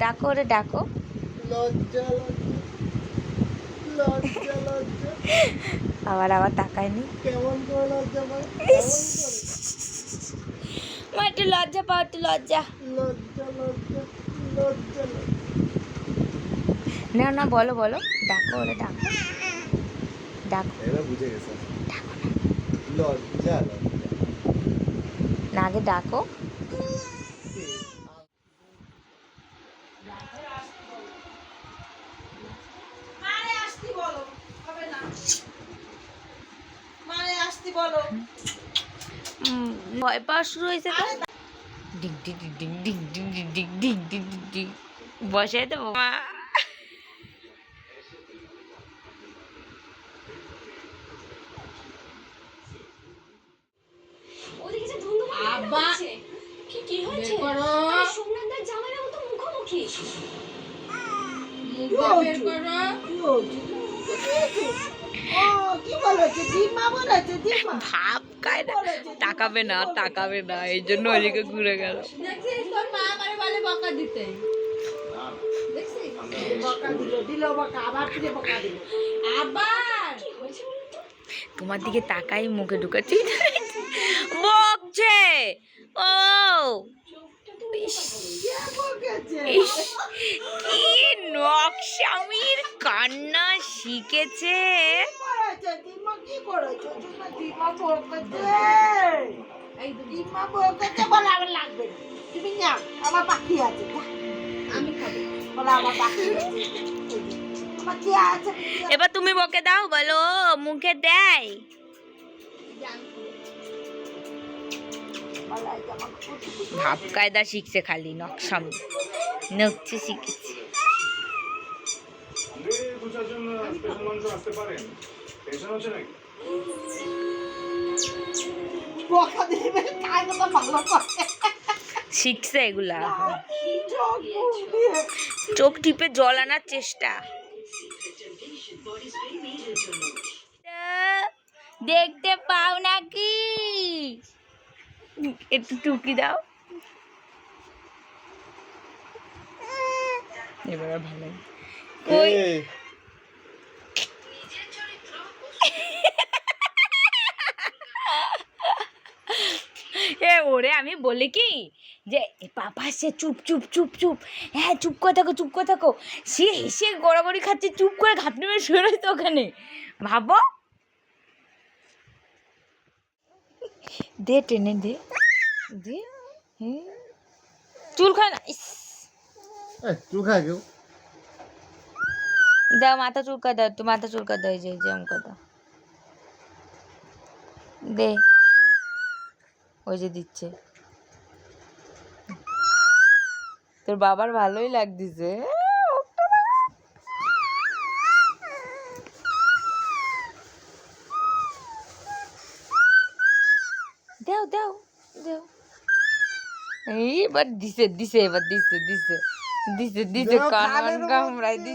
ডাকো রে ডাকো। লজ্জা লজ্জা লজ্জা আবার তাকায়নি। কেমন করে লজ্জা পায়? মা একটু লজ্জা পাও, একটু লজ্জা। লজ্জা লজ্জা লজ্জা না না বলো বলো, ডাকো রে ডাকো ডাকো। এবার বুঝে গেছে। লজ্জা লজ্জা না আগে ডাকো। ভয় পাওয়া শুরু হয়েছে তো। ডিগ ডিগ ডিগ ডিগ ডিগ ডিগ ডিগ ডিগ ডিগ বসাই দেবো মা। ভাব খায় না, তাকাবে না তাকাবে না, এই জন্য ওদিকে ঘুরে গেল। তোমার দিকে তাকাই মুখে ঢুকাচ্ছি, বকছে। ও কি নকশামির কান্না শিখেছে। এবার তুমি বকে দাও, বলো মুখে দেয়। ভাব কায়দা শিখছে, খালি নকশামি নকশে শিখেছে। শিখছে এগুলা, চোখ টিপে জল আনার চেষ্টা। দেখতে পাও নাকি? একটু টুকি দাও। এবার ভালো কই এ ওরে আমি বলি কি যে পাপা সে চুপ চুপ চুপ চুপ, হ্যাঁ চুপ করে থাকো চুপ করে থাকো। সে হেসে গড়াগড়ি খাচ্ছে, চুপ করে ঘাপটি মেরে শুয়ে রয়েছে ওখানে। ভাবো, দে টেনে দে দে। চুল খায় না, চুল খায় কেউ? দাও মাথা চুলকা দাও, তো মাথা চুলকা দাও, যে যেমন কথা দে, ওই যে দিচ্ছে। তোর বাবার ভালোই লাগতেছে। দাও দাও দাও। এইবার দিছে দিছে, এবার দিছে দিছে দিছে দিছে, কান কামড়াই দিছে।